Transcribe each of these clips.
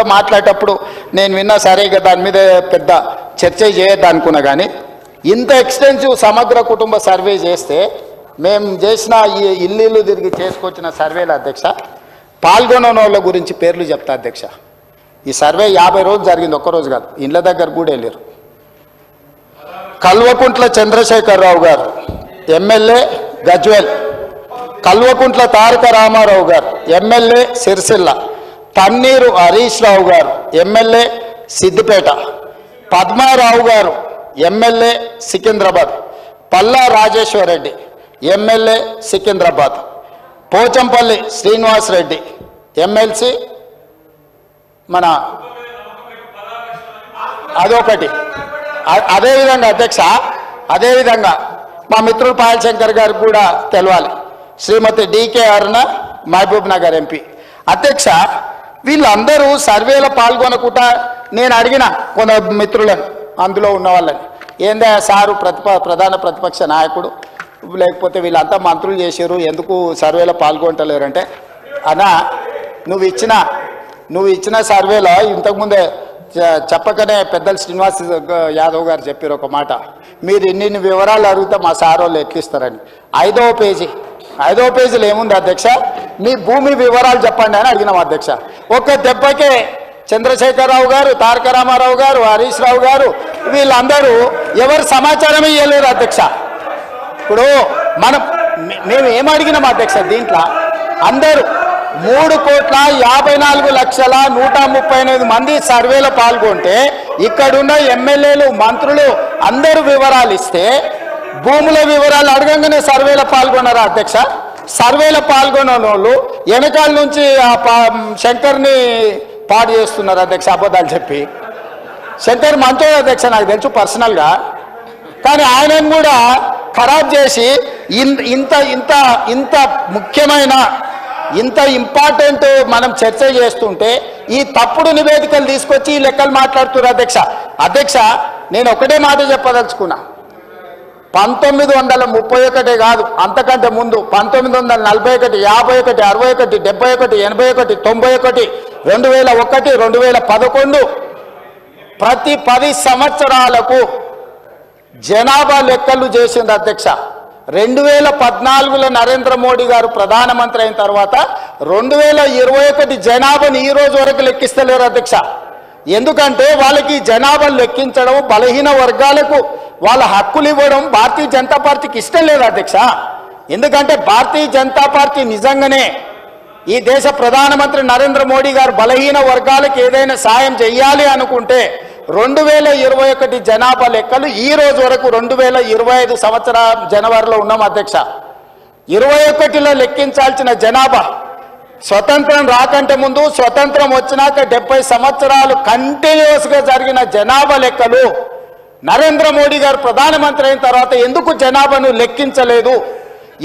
కూడా మాట్లాడేటప్పుడు నేను విన్నా, సరే ఇక దాని మీద పెద్ద చర్చ చేయొద్దు అనుకున్నా. కానీ ఇంత ఎక్స్టెన్సివ్ సమగ్ర కుటుంబ సర్వే చేస్తే మేము చేసిన ఈ ఇల్లు తిరిగి చేసుకొచ్చిన సర్వేల అధ్యక్ష, పాల్గొన్న వాళ్ళ గురించి పేర్లు చెప్తా అధ్యక్ష. ఈ సర్వే 50 రోజులు జరిగింది, ఒక్కరోజు కాదు. ఇళ్ళ దగ్గర కూడా వెళ్ళారు. కల్వకుంట్ల చంద్రశేఖరరావు గారు ఎమ్మెల్యే గజ్వేల్, కల్వకుంట్ల తారక రామారావు గారు ఎమ్మెల్యే సిరిసిల్ల, తన్నీరు హరీష్ రావు గారు ఎమ్మెల్యే సిద్దిపేట, పద్మారావు గారు MLA Secunderabad, Palla Rajeshwar Reddy MLA Secunderabad, Pochampally Srinivas Reddy MLC మన అదొకటి. అదేవిధంగా అధ్యక్ష, అదేవిధంగా మా మిత్రుడు పాయల్ శంకర్ గారికి కూడా తెలవాలి, శ్రీమతి డికే అరుణ మహబూబ్ నగర్ ఎంపీ. అధ్యక్ష, వీళ్ళందరూ సర్వేలో పాల్గొనకుండా నేను అడిగిన కొంత మిత్రులను, అందులో ఉన్న వాళ్ళని, ఏందా సారు ప్రధాన ప్రతిపక్ష నాయకుడు, లేకపోతే వీళ్ళంతా మంత్రులు చేశారు, ఎందుకు సర్వేలో పాల్గొంటలేరంటే, అన్నా నువ్వు ఇచ్చిన సర్వేలో ఇంతకుముందే చెప్పకనే పెద్దలు శ్రీనివాస్ యాదవ్ గారు చెప్పారు ఒక మాట, మీరు ఇన్ని వివరాలు అడిగితే మా సార్ వాళ్ళు ఎట్లిస్తారని. 5వ పేజీలో ఏముంది అధ్యక్ష, మీ భూమి వివరాలు చెప్పండి అని అడిగినాం అధ్యక్ష. ఒక దెబ్బకే చంద్రశేఖరరావు గారు, తారక రామారావు గారు, హరీష్ రావు గారు వీళ్ళందరూ ఎవరు సమాచారం ఇవ్వలేరు అధ్యక్ష. ఇప్పుడు మేము ఏమడిగినాం అధ్యక్ష, దీంట్లో అందరూ 3,54,138 మంది సర్వేలో పాల్గొంటే ఇక్కడున్న ఎమ్మెల్యేలు, మంత్రులు అందరూ వివరాలు ఇస్తే భూముల వివరాలు అడగంగానే సర్వేలో పాల్గొన్నారా అధ్యక్ష? సర్వేలో పాల్గొన్న వాళ్ళు వెనకాల నుంచి శంకర్ని పాడు చేస్తున్నారు అధ్యక్ష, అబద్ధాలు చెప్పి. శంకర్ మంత్రుడు అధ్యక్ష, నాకు తెలుసు పర్సనల్గా, కానీ ఆయనను కూడా ఖరాబ్ చేసి ఇంత ఇంత ఇంత ముఖ్యమైన ఇంత ఇంపార్టెంట్ మనం చర్చ చేస్తుంటే ఈ తప్పుడు నివేదికలు తీసుకొచ్చి ఈ లెక్కలు మాట్లాడుతున్నారు అధ్యక్ష. అధ్యక్ష, నేను ఒకటే మాట చెప్పదలుచుకున్నా, 1931 కాదు, అంతకంటే ముందు 1941, 51, 61, 71, 81, 91, 2001, 2011 ప్రతి 10 సంవత్సరాలకు జనాభా లెక్కలు చేసింది అధ్యక్ష. 2014లో నరేంద్ర మోడీ గారు ప్రధానమంత్రి అయిన తర్వాత 2021 జనాభాను ఈ రోజు వరకు లెక్కిస్తలేరు అధ్యక్ష. ఎందుకంటే వాళ్ళకి జనాభాను లెక్కించడం, బలహీన వర్గాలకు వాళ్ళ హక్కులు ఇవ్వడం భారతీయ జనతా పార్టీకి ఇష్టం లేదు అధ్యక్ష. ఎందుకంటే భారతీయ జనతా పార్టీ నిజంగానే ఈ దేశ ప్రధానమంత్రి నరేంద్ర మోడీ గారు బలహీన వర్గాలకు ఏదైనా సాయం చేయాలి అనుకుంటే 2021 జనాభా లెక్కలు ఈ రోజు వరకు 2025 సంవత్సరం జనవరిలో ఉన్నాం అధ్యక్ష. 21లో లెక్కించాల్సిన జనాభా స్వతంత్రం రాకంటే ముందు, స్వతంత్రం వచ్చినాక 70 సంవత్సరాలు కంటిన్యూస్గా జరిగిన జనాభా లెక్కలు నరేంద్ర మోడీ గారు ప్రధానమంత్రి అయిన తర్వాత ఎందుకు జనాభాను లెక్కించలేదు?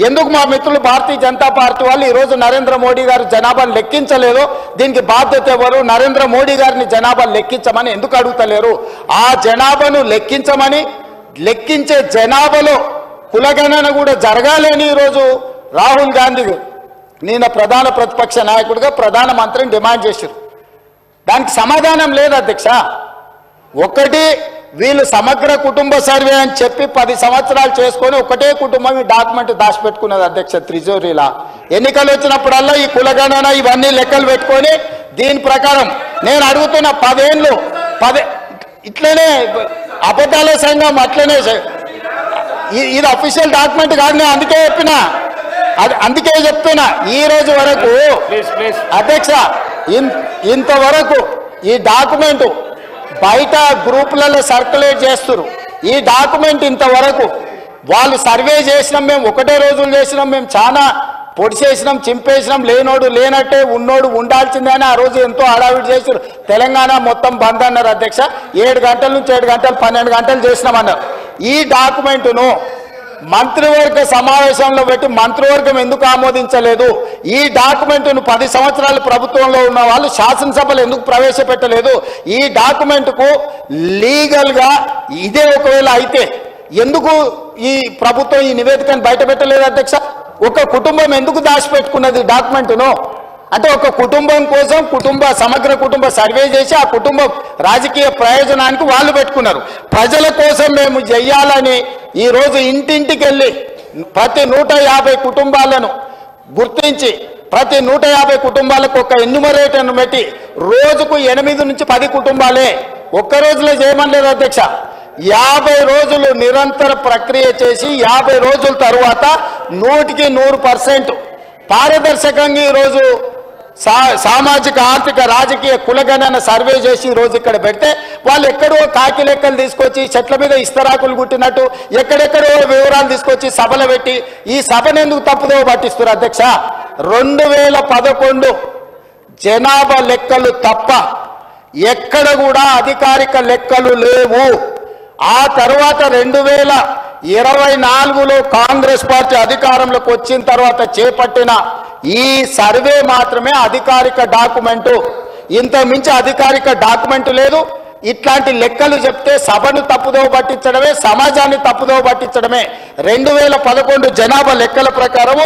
ఎందుకు మా మిత్రులు భారతీయ జనతా పార్టీ వాళ్ళు ఈరోజు నరేంద్ర మోడీ గారు జనాభాను లెక్కించలేదు? దీనికి బాధ్యత ఎవరు? నరేంద్ర మోడీ గారిని జనాభాను లెక్కించమని ఎందుకు అడుగుతలేరు? ఆ జనాభాను లెక్కించమని, లెక్కించే జనాభాలో కులగణన కూడా జరగాలని ఈరోజు రాహుల్ గాంధీ నిన్న ప్రధాన ప్రతిపక్ష నాయకుడిగా ప్రధానమంత్రిని డిమాండ్ చేశారు. దానికి సమాధానం లేదు అధ్యక్ష. ఒకటి, వీళ్ళు సమగ్ర కుటుంబ సర్వే అని చెప్పి 10 సంవత్సరాలు చేసుకొని ఒకటే కుటుంబం ఈ డాక్యుమెంట్ దాచిపెట్టుకున్నది అధ్యక్ష త్రిజోరీలా. ఎన్నికలు వచ్చినప్పుడల్లా ఈ కులగణన ఇవన్నీ లెక్కలు పెట్టుకొని దీని ప్రకారం నేను అడుగుతున్న 10 ఏళ్ళు ఇట్లనే అబద్ధాల సంఘం అట్లనే ఇది అఫీషియల్ డాక్యుమెంట్ కాదు. నేను అందుకే చెప్తున్నా ఈ రోజు వరకు అధ్యక్ష ఇంతవరకు ఈ డాక్యుమెంట్ బయట గ్రూపులలో సర్క్యులేట్ చేస్తున్నారు. ఈ డాక్యుమెంట్ ఇంతవరకు వాళ్ళు సర్వే చేసినాం, మేము ఒకటే రోజులు చేసినాం, మేము చాలా పొడి చేసినాం, చింపేసినాం, లేనోడు లేనట్టే ఉన్నోడు ఉండాల్సిందే అని ఆ రోజు ఎంతో హడావిడి చేశారు. తెలంగాణ మొత్తం బంద్ అన్నారు అధ్యక్ష. 7 గంటల నుంచి 7 గంటలు 12 గంటలు చేసినామన్నారు. ఈ డాక్యుమెంటును మంత్రివర్గ సమావేశంలో పెట్టి మంత్రివర్గం ఎందుకు ఆమోదించలేదు? ఈ డాక్యుమెంట్ను 10 సంవత్సరాలు ప్రభుత్వంలో ఉన్న వాళ్ళు శాసనసభలో ఎందుకు ప్రవేశపెట్టలేదు? ఈ డాక్యుమెంట్కు లీగల్గా ఇదే ఒకవేళ అయితే ఎందుకు ఈ ప్రభుత్వం ఈ నివేదికను బయట పెట్టలేదు అధ్యక్ష? ఒక కుటుంబం ఎందుకు దాచిపెట్టుకున్నది డాక్యుమెంట్ను? అంటే ఒక కుటుంబం కోసం సమగ్ర కుటుంబ సర్వే చేసి ఆ కుటుంబం రాజకీయ ప్రయోజనానికి వాళ్ళు పెట్టుకున్నారు. ప్రజల కోసం మేము చెయ్యాలని ఈరోజు ఇంటింటికి వెళ్ళి ప్రతి 150 కుటుంబాలను గుర్తించి ప్రతి 150 కుటుంబాలకు ఒక ఎన్యూమరేటర్ను పెట్టి రోజుకు 8 నుంచి 10 కుటుంబాలే ఒక్క రోజులో చేయమనలేదు అధ్యక్ష. 50 రోజులు నిరంతర ప్రక్రియ చేసి 50 రోజుల తరువాత 100% పారదర్శకంగా ఈరోజు సామాజిక ఆర్థిక రాజకీయ కులగణన సర్వే చేసి ఈరోజు ఇక్కడ పెడితే వాళ్ళు ఎక్కడో కాకి లెక్కలు తీసుకొచ్చి చెట్ల మీద ఇస్తరాకులు కుట్టినట్టు ఎక్కడెక్కడో వివరాలు తీసుకొచ్చి సభలు పెట్టి ఈ సభను ఎందుకు తప్పుదో పట్టిస్తారు అధ్యక్ష. 2011 జనాభా లెక్కలు తప్ప ఎక్కడ కూడా అధికారిక లెక్కలు లేవు. ఆ తర్వాత 2024లో కాంగ్రెస్ పార్టీ అధికారంలోకి వచ్చిన తర్వాత చేపట్టిన ఈ సర్వే మాత్రమే అధికారిక డాక్యుమెంటు. ఇంత మించి అధికారిక డాక్యుమెంట్ లేదు. ఇట్లాంటి లెక్కలు చెప్తే సభను తప్పుదోవ పట్టించడమే, సమాజాన్ని తప్పుదోవ పట్టించడమే. 2011 జనాభా లెక్కల ప్రకారం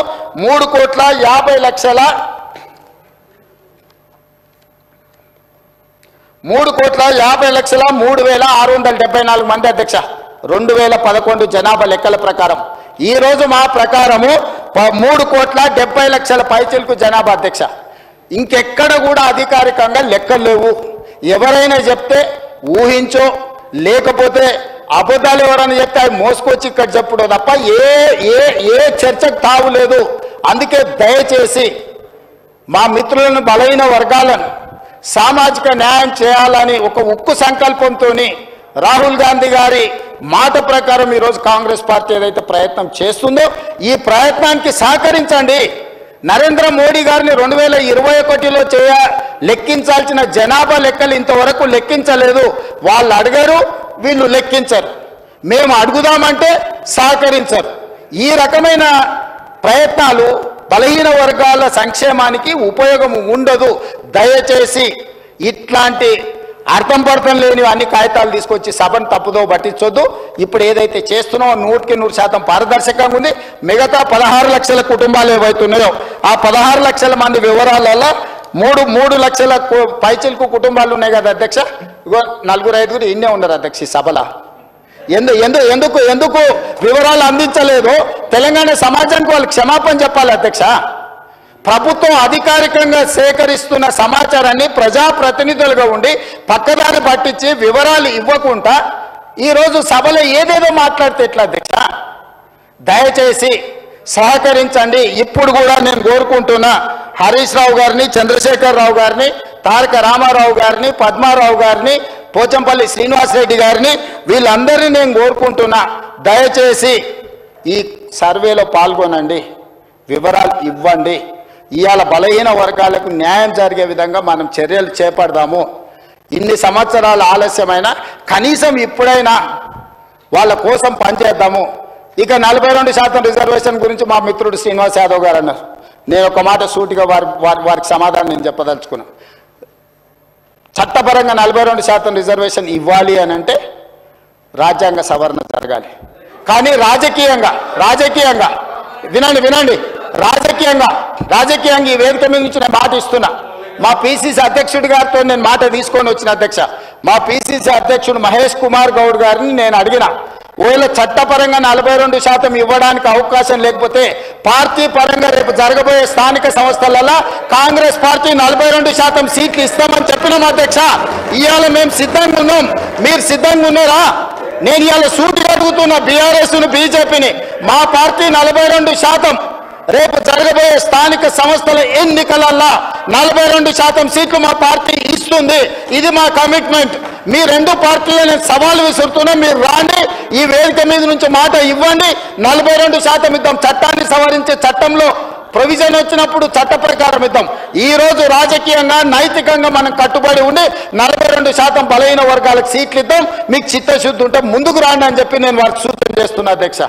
3,50,03,674 మంది అధ్యక్ష. 2011 జనాభా లెక్కల ప్రకారం. ఈ రోజు మా ప్రకారము 3,70,00,000 పైచిలకు జనాభా అధ్యక్ష. ఇంకెక్కడ కూడా అధికారికంగా లెక్కలు లేవు. ఎవరైనా చెప్తే ఊహించో లేకపోతే అబద్ధాలు ఎవరైనా చెప్తే అవి మోసుకొచ్చి ఇక్కడ చెప్పడం తప్ప ఏ చర్చకు తావు లేదు. అందుకే దయచేసి మా మిత్రులను బలహీన వర్గాలను సామాజిక న్యాయం చేయాలని ఒక ఉక్కు సంకల్పంతో రాహుల్ గాంధీ గారి మాట ప్రకారం ఈరోజు కాంగ్రెస్ పార్టీ ఏదైతే ప్రయత్నం చేస్తుందో ఈ ప్రయత్నానికి సహకరించండి. నరేంద్ర మోడీ గారిని 2021లో లెక్కించాల్సిన జనాభా లెక్కలు ఇంతవరకు లెక్కించలేదు. వాళ్ళు అడగరు, వీళ్ళు లెక్కించరు. మేము అడుగుదామంటే సహకరించరు. ఈ రకమైన ప్రయత్నాలు బలహీన వర్గాల సంక్షేమానికి ఉపయోగం ఉండదు. దయచేసి ఇట్లాంటి అర్థం పర్థం లేని అన్ని కాగితాలు తీసుకొచ్చి సభను తప్పుదో పట్టించొద్దు. ఇప్పుడు ఏదైతే చేస్తున్నామో 100% పారదర్శకంగా ఉంది. మిగతా 16 లక్షల కుటుంబాలు ఏవైతున్నాయో ఆ 16 లక్షల మంది వివరాలలో 3 లక్షల పైచిలకు కుటుంబాలు ఉన్నాయి కదా అధ్యక్ష. ఇగో 4-5 ఇన్నే ఉన్నారు అధ్యక్ష ఈ సభలో. ఎందుకు వివరాలు అందించలేదు? తెలంగాణ సమాజానికి వాళ్ళు క్షమాపణ చెప్పాలి అధ్యక్ష. ప్రభుత్వం అధికారికంగా సేకరిస్తున్న సమాచారాన్ని ప్రజాప్రతినిధులుగా ఉండి పక్కదారి పట్టించి వివరాలు ఇవ్వకుండా ఈరోజు సభలో ఏదేదో మాట్లాడితే ఎట్లా అధ్యక్ష? దయచేసి సహకరించండి. ఇప్పుడు కూడా నేను కోరుకుంటున్నా హరీష్ రావు గారిని, చంద్రశేఖర్ రావు గారిని, తారక రామారావు గారిని, పద్మారావు గారిని, పోచంపల్లి శ్రీనివాసరెడ్డి గారిని వీళ్ళందరినీ నేను కోరుకుంటున్నా దయచేసి ఈ సర్వేలో పాల్గొనండి, వివరాలు ఇవ్వండి. ఇవాళ బలహీన వర్గాలకు న్యాయం జరిగే విధంగా మనం చర్యలు చేపడదాము. ఇన్ని సంవత్సరాల ఆలస్యమైన కనీసం ఇప్పుడైనా వాళ్ళ కోసం పనిచేద్దాము. ఇక 42% రిజర్వేషన్ గురించి మా మిత్రుడు శ్రీనివాస్ యాదవ్ గారు అన్నారు. నేను ఒక మాట సూటిగా వారికి సమాధానం నేను చెప్పదలుచుకున్నా. చట్టపరంగా 42% రిజర్వేషన్ ఇవ్వాలి అని అంటే రాజ్యాంగ సవరణ జరగాలి. కానీ రాజకీయంగా వినండి రాజకీయంగా ఈ వేదిక మీద నుంచి నేను మాట ఇస్తున్నా. మా పిసిసి అధ్యక్షుడి గారితో నేను మాట తీసుకొని వచ్చిన అధ్యక్ష. మా పిసిసి అధ్యక్షుడు మహేష్ కుమార్ గౌడ్ గారిని నేను అడిగిన, ఒకవేళ చట్టపరంగా 42% ఇవ్వడానికి అవకాశం లేకపోతే పార్టీ పరంగా రేపు జరగబోయే స్థానిక సంస్థలలో కాంగ్రెస్ పార్టీ 42% సీట్లు ఇస్తామని చెప్పినాం అధ్యక్ష. ఇవాళ మేము సిద్ధంగా ఉన్నాం. మీరు సిద్ధంగా ఉన్నారా? నేను ఇవాళ సూటిగా అడుగుతున్న బీఆర్ఎస్ను, బీజేపీని, మా పార్టీ 42% రేపు జరగబోయే స్థానిక సంస్థల ఎన్నికలలో 42% సీట్లు మా పార్టీ ఇస్తుంది. ఇది మా కమిట్మెంట్. మీ 2 పార్టీలను సవాలు విసురుతున్నా, మీరు రాండి, ఈ వేదిక మీద నుంచి మాట ఇవ్వండి. 42% ఇద్దాం. చట్టాన్ని సవరించే చట్టంలో ప్రొవిజన్ వచ్చినప్పుడు చట్ట ప్రకారం ఇద్దాం. ఈ రోజు రాజకీయంగా నైతికంగా మనం కట్టుబడి ఉండి 42% బలహీన వర్గాలకు సీట్లు ఇద్దాం. మీకు చిత్తశుద్ధి ఉంటే ముందుకు రాండి అని చెప్పి నేను వారికి సూచన చేస్తున్నా అధ్యక్ష.